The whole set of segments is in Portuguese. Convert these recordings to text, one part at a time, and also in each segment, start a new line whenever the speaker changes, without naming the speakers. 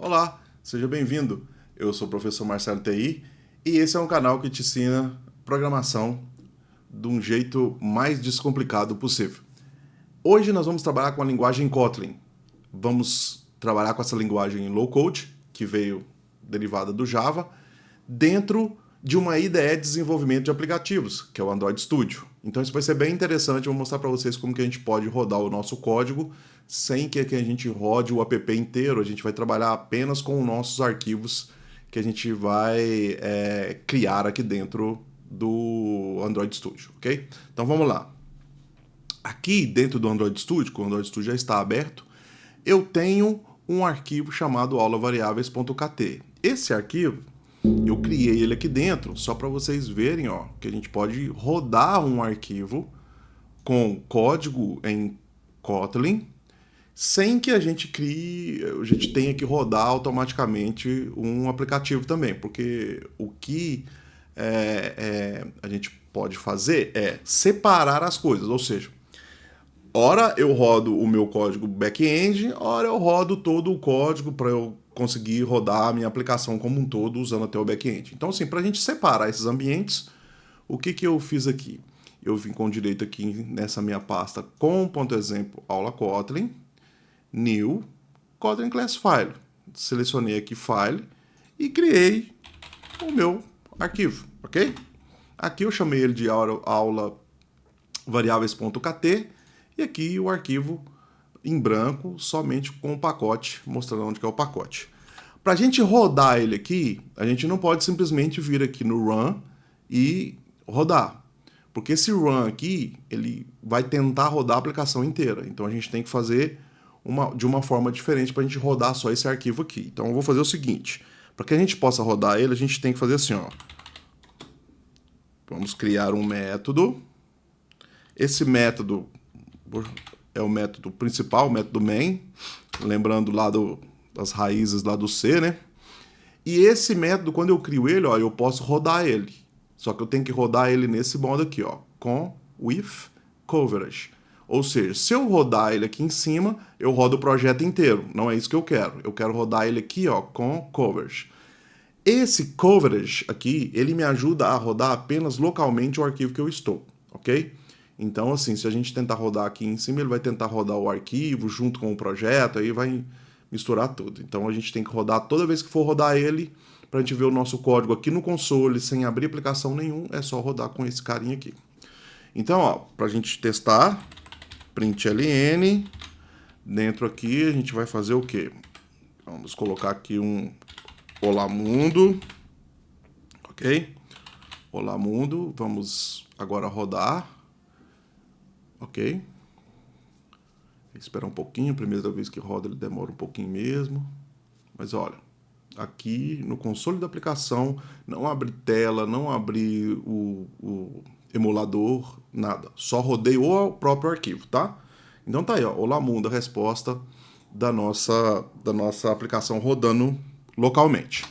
Olá, seja bem-vindo. Eu sou o professor Marcelo TI e esse é um canal que te ensina programação de um jeito mais descomplicado possível. Hoje nós vamos trabalhar com a linguagem Kotlin. Vamos trabalhar com essa linguagem low code, que veio derivada do Java, dentro de uma IDE de desenvolvimento de aplicativos, que é o Android Studio. Então isso vai ser bem interessante, eu vou mostrar para vocês como que a gente pode rodar o nosso código sem que a gente rode o app inteiro, a gente vai trabalhar apenas com os nossos arquivos que a gente vai criar aqui dentro do Android Studio, ok? Então vamos lá. Aqui dentro do Android Studio, que o Android Studio já está aberto, eu tenho um arquivo chamado aulavariáveis.kt. Esse arquivo, eu criei ele aqui dentro, só para vocês verem, ó, que a gente pode rodar um arquivo com código em Kotlin, sem que a gente tenha que rodar automaticamente um aplicativo também, porque o que a gente pode fazer é separar as coisas, ou seja, ora eu rodo o meu código back-end, ora eu rodo todo o código para eu conseguir rodar a minha aplicação como um todo usando até o back-end. Então, assim, para a gente separar esses ambientes, o que eu fiz aqui? Eu vim com direito aqui nessa minha pasta com.exemplo aula Kotlin, new, Kotlin class file. Selecionei aqui file e criei o meu arquivo, ok? Aqui eu chamei ele de aula variáveis.kt e aqui o arquivo em branco, somente com o pacote, mostrando onde que é o pacote. Para a gente rodar ele aqui, a gente não pode simplesmente vir aqui no run e rodar. Porque esse run aqui, ele vai tentar rodar a aplicação inteira. Então a gente tem que fazer de uma forma diferente para a gente rodar só esse arquivo aqui. Então eu vou fazer o seguinte, para que a gente possa rodar ele, a gente tem que fazer assim, ó. Vamos criar um método. Esse método é o método principal, o método main, lembrando lá das raízes lá do C, né? E esse método, quando eu crio ele, ó, eu posso rodar ele. Só que eu tenho que rodar ele nesse modo aqui, ó, com with coverage. Ou seja, se eu rodar ele aqui em cima, eu rodo o projeto inteiro. Não é isso que eu quero. Eu quero rodar ele aqui, ó, com coverage. Esse coverage aqui, ele me ajuda a rodar apenas localmente o arquivo que eu estou, ok? Então, assim, se a gente tentar rodar aqui em cima, ele vai tentar rodar o arquivo junto com o projeto, aí vai misturar tudo. Então, a gente tem que rodar toda vez que for rodar ele, para a gente ver o nosso código aqui no console, sem abrir aplicação nenhum, é só rodar com esse carinha aqui. Então, ó, para a gente testar, println, dentro aqui a gente vai fazer o quê? Vamos colocar aqui um olá mundo, ok? Olá mundo, vamos agora rodar. Ok. Espera um pouquinho, a primeira vez que roda ele demora um pouquinho mesmo. Mas olha, aqui no console da aplicação, não abre tela, não abre o emulador, nada. Só rodei o próprio arquivo, tá? Então tá aí, ó, Olá Mundo, a resposta da nossa aplicação rodando localmente.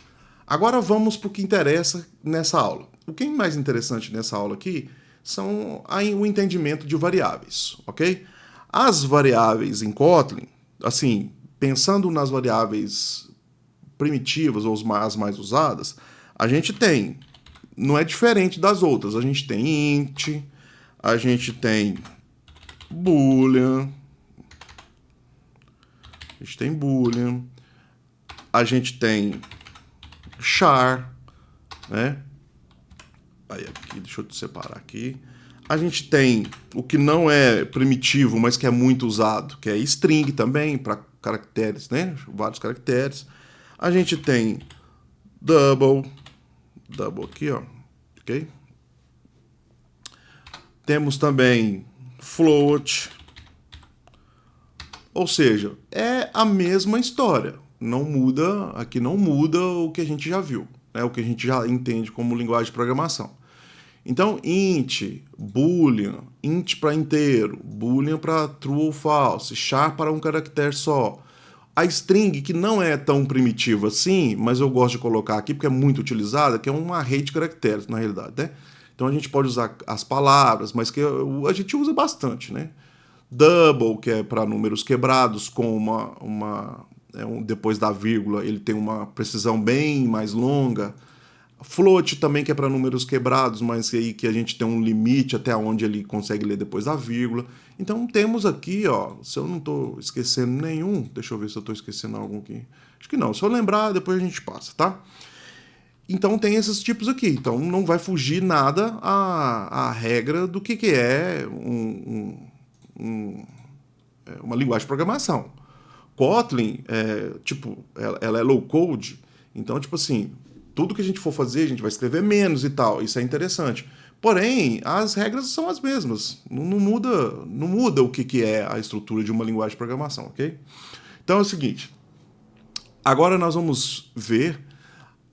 Agora vamos para o que interessa nessa aula. O que é mais interessante nessa aula aqui são o entendimento de variáveis, ok? As variáveis em Kotlin, assim, pensando nas variáveis primitivas ou as mais usadas, a gente tem, não é diferente das outras, a gente tem int, a gente tem boolean, a gente tem char, né? Aí aqui, deixa eu te separar aqui. A gente tem o que não é primitivo, mas que é muito usado, que é string também, para caracteres, né? Vários caracteres. A gente tem double aqui, ó, ok? Temos também float, ou seja, é a mesma história. Não muda, aqui não muda o que a gente já viu, né? O que a gente já entende como linguagem de programação. Então, int, boolean, int para inteiro, boolean para true ou false, char para um caractere só. A string, que não é tão primitiva assim, mas eu gosto de colocar aqui porque é muito utilizada, que é uma array de caracteres, na realidade, né? Então a gente pode usar as palavras, mas que a gente usa bastante, né? Double, que é para números quebrados com uma depois da vírgula, ele tem uma precisão bem mais longa. Float também, que é para números quebrados, mas aí que a gente tem um limite até onde ele consegue ler depois da vírgula. Então temos aqui, ó, se eu não estou esquecendo nenhum, deixa eu ver se eu estou esquecendo algum aqui. Acho que não, se eu lembrar, depois a gente passa, tá? Então tem esses tipos aqui. Então não vai fugir nada a regra do que é uma linguagem de programação. Kotlin, ela é low code, então, tipo assim, tudo que a gente for fazer, a gente vai escrever menos e tal. Isso é interessante. Porém, as regras são as mesmas. Não muda o que é a estrutura de uma linguagem de programação, ok? Então é o seguinte. Agora nós vamos ver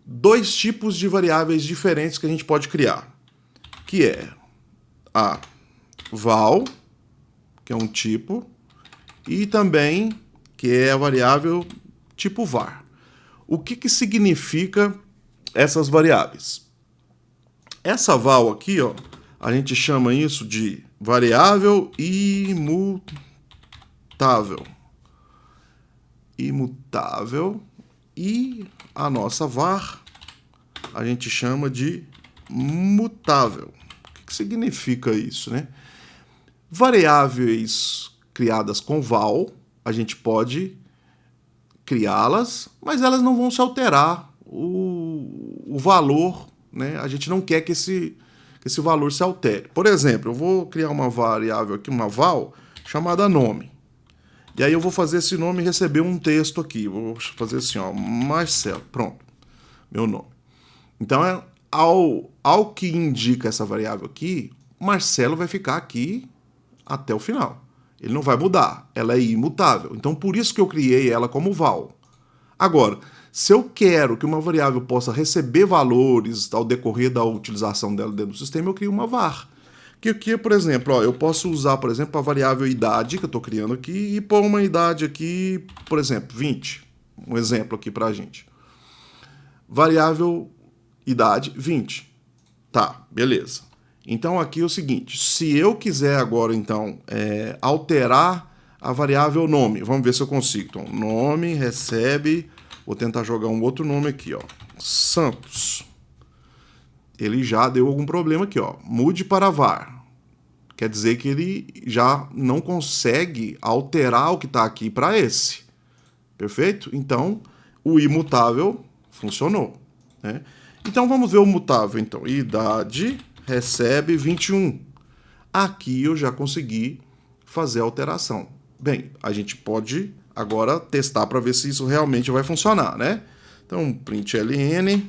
dois tipos de variáveis diferentes que a gente pode criar. Que é a val, que é um tipo, e também que é a variável tipo var. O que significa essas variáveis? Essa val aqui, ó, a gente chama isso de variável imutável. E a nossa var a gente chama de mutável. O que significa isso, né? Variáveis criadas com val, a gente pode criá-las, mas elas não vão se alterar o valor, né? A gente não quer que esse valor se altere. Por exemplo, eu vou criar uma variável aqui, uma val, chamada nome. E aí eu vou fazer esse nome receber um texto aqui. Vou fazer assim, ó, Marcelo. Pronto, meu nome. Então, ao que indica essa variável aqui, Marcelo vai ficar aqui até o final. Ele não vai mudar, ela é imutável. Então, por isso que eu criei ela como val. Agora, se eu quero que uma variável possa receber valores ao decorrer da utilização dela dentro do sistema, eu crio uma var. Que aqui, por exemplo, ó, eu posso usar, por exemplo, a variável idade que eu estou criando aqui e pôr uma idade aqui, por exemplo, 20. Um exemplo aqui para a gente. Variável idade, 20. Tá, beleza. Então aqui é o seguinte, se eu quiser agora, então, alterar a variável nome, vamos ver se eu consigo. Então, nome recebe, vou tentar jogar um outro nome aqui, ó, Santos. Ele já deu algum problema aqui, ó, mude para var. Quer dizer que ele já não consegue alterar o que está aqui para esse. Perfeito? Então, o imutável funcionou, né? Então, vamos ver o mutável, então. Idade recebe 21. Aqui eu já consegui fazer a alteração. Bem, a gente pode agora testar para ver se isso realmente vai funcionar, né? Então, println.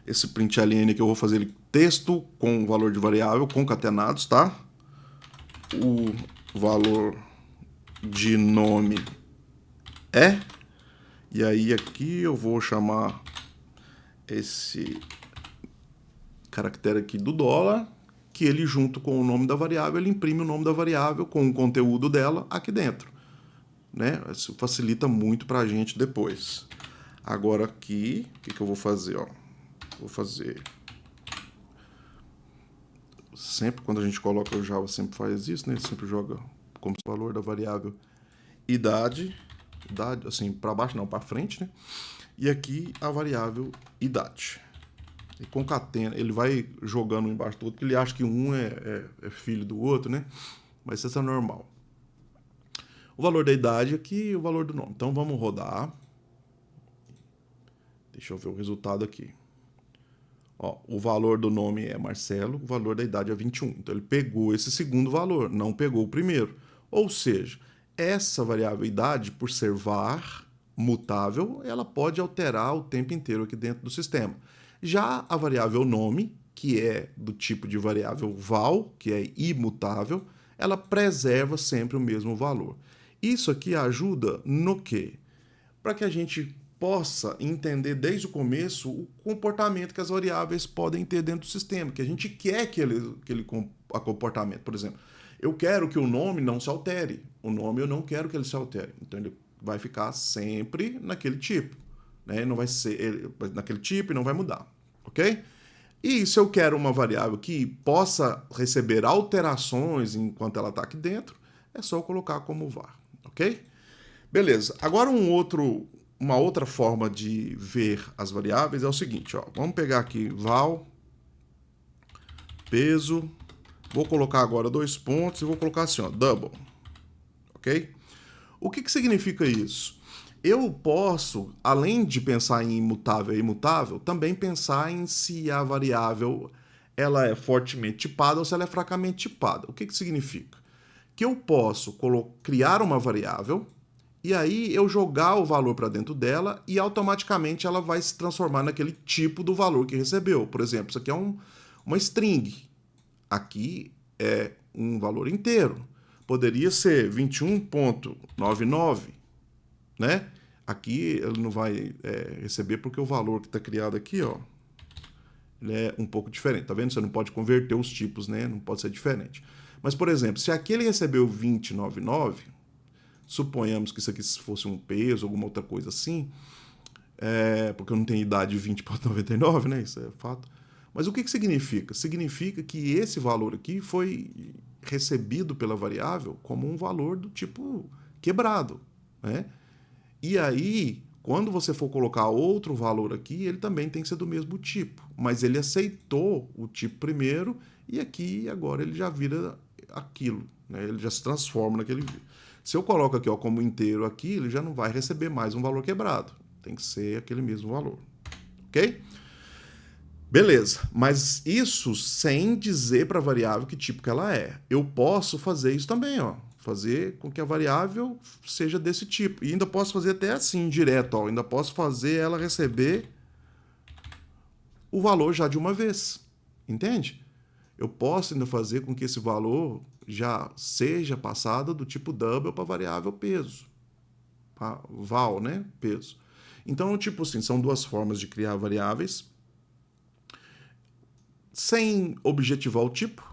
Esse println que eu vou fazer ele texto com o valor de variável concatenados, tá? O valor de nome é. E aí aqui eu vou chamar esse caractere aqui do dólar, que ele junto com o nome da variável, ele imprime o nome da variável com o conteúdo dela aqui dentro, né? Isso facilita muito para a gente depois. Agora aqui, o que eu vou fazer, ó? Vou fazer... Sempre quando a gente coloca o Java, sempre faz isso, né? Sempre joga como valor da variável idade, assim, para baixo não, para frente, né? E aqui a variável idade. E concatena, ele vai jogando um embaixo do outro, porque ele acha que um é filho do outro, né? Mas isso é normal. O valor da idade aqui e o valor do nome. Então vamos rodar. Deixa eu ver o resultado aqui. Ó, o valor do nome é Marcelo, o valor da idade é 21. Então ele pegou esse segundo valor, não pegou o primeiro. Ou seja, essa variável idade, por ser var, mutável, ela pode alterar o tempo inteiro aqui dentro do sistema. Já a variável nome, que é do tipo de variável val, que é imutável, ela preserva sempre o mesmo valor. Isso aqui ajuda no quê? Para que a gente possa entender desde o começo o comportamento que as variáveis podem ter dentro do sistema, que a gente quer aquele comportamento. Por exemplo, eu quero que o nome não se altere. O nome eu não quero que ele se altere. Então ele vai ficar sempre naquele tipo, né? Não vai ser naquele tipo e não vai mudar, ok? E se eu quero uma variável que possa receber alterações enquanto ela está aqui dentro, é só eu colocar como var, ok? Beleza. Agora uma outra forma de ver as variáveis é o seguinte, ó. Vamos pegar aqui val, peso, vou colocar agora 2 pontos e vou colocar assim, ó, double, ok? O que significa isso? Eu posso, além de pensar em imutável e imutável, também pensar em se a variável ela é fortemente tipada ou se ela é fracamente tipada. O que significa? Que eu posso criar uma variável e aí eu jogar o valor para dentro dela e automaticamente ela vai se transformar naquele tipo do valor que recebeu. Por exemplo, isso aqui é uma string. Aqui é um valor inteiro. Poderia ser 21.99, né? Aqui ele não vai receber porque o valor que está criado aqui, ó, ele é um pouco diferente. Tá vendo? Você não pode converter os tipos, né? Não pode ser diferente. Mas, por exemplo, se aqui ele recebeu 20,99, suponhamos que isso aqui fosse um peso, alguma outra coisa assim, porque eu não tenho idade de 20,99, né? Isso é fato. Mas o que significa? Significa que esse valor aqui foi recebido pela variável como um valor do tipo quebrado, né? E aí, quando você for colocar outro valor aqui, ele também tem que ser do mesmo tipo. Mas ele aceitou o tipo primeiro e aqui agora ele já vira aquilo, né? Ele já se transforma naquele. Se eu coloco aqui, ó, como inteiro aqui, ele já não vai receber mais um valor quebrado. Tem que ser aquele mesmo valor. Ok? Beleza, mas isso sem dizer para a variável que tipo que ela é. Eu posso fazer isso também, ó. Fazer com que a variável seja desse tipo. E ainda posso fazer até assim, direto, ó. Ainda posso fazer ela receber o valor já de uma vez. Entende? Eu posso ainda fazer com que esse valor já seja passado do tipo double para a variável peso. Val, né? Peso. Então, tipo assim, são duas formas de criar variáveis sem objetivar o tipo.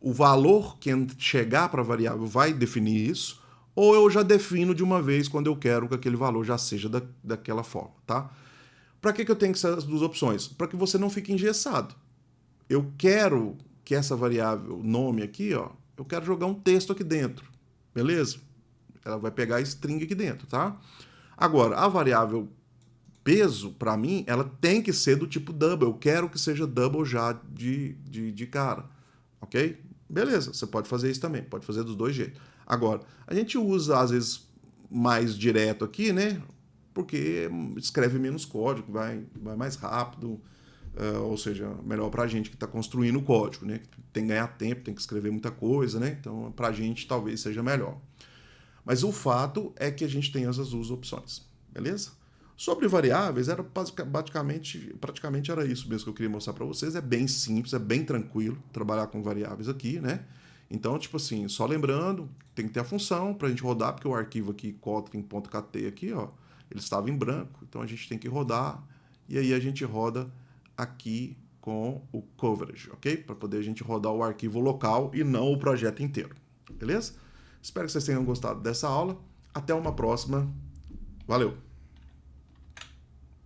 O valor que chegar para a variável vai definir isso, ou eu já defino de uma vez quando eu quero que aquele valor já seja daquela forma, tá? Para que eu tenho essas duas opções? Para que você não fique engessado. Eu quero que essa variável nome aqui, ó, eu quero jogar um texto aqui dentro, beleza? Ela vai pegar a string aqui dentro, tá? Agora, a variável peso, para mim, ela tem que ser do tipo double. Eu quero que seja double já de cara, ok? Beleza, você pode fazer isso também, pode fazer dos dois jeitos. Agora, a gente usa, às vezes, mais direto aqui, né? Porque escreve menos código, vai mais rápido, ou seja, melhor para a gente que está construindo o código, né? Tem que ganhar tempo, tem que escrever muita coisa, né? Então, para a gente, talvez seja melhor. Mas o fato é que a gente tem essas duas opções, beleza? Sobre variáveis, era praticamente era isso mesmo que eu queria mostrar para vocês. É bem simples, é bem tranquilo trabalhar com variáveis aqui, né? Então, tipo assim, só lembrando, tem que ter a função para a gente rodar, porque o arquivo aqui, kotlin.kt aqui, ó, ele estava em branco, então a gente tem que rodar, e aí a gente roda aqui com o coverage, ok? Para poder a gente rodar o arquivo local e não o projeto inteiro, beleza? Espero que vocês tenham gostado dessa aula. Até uma próxima. Valeu!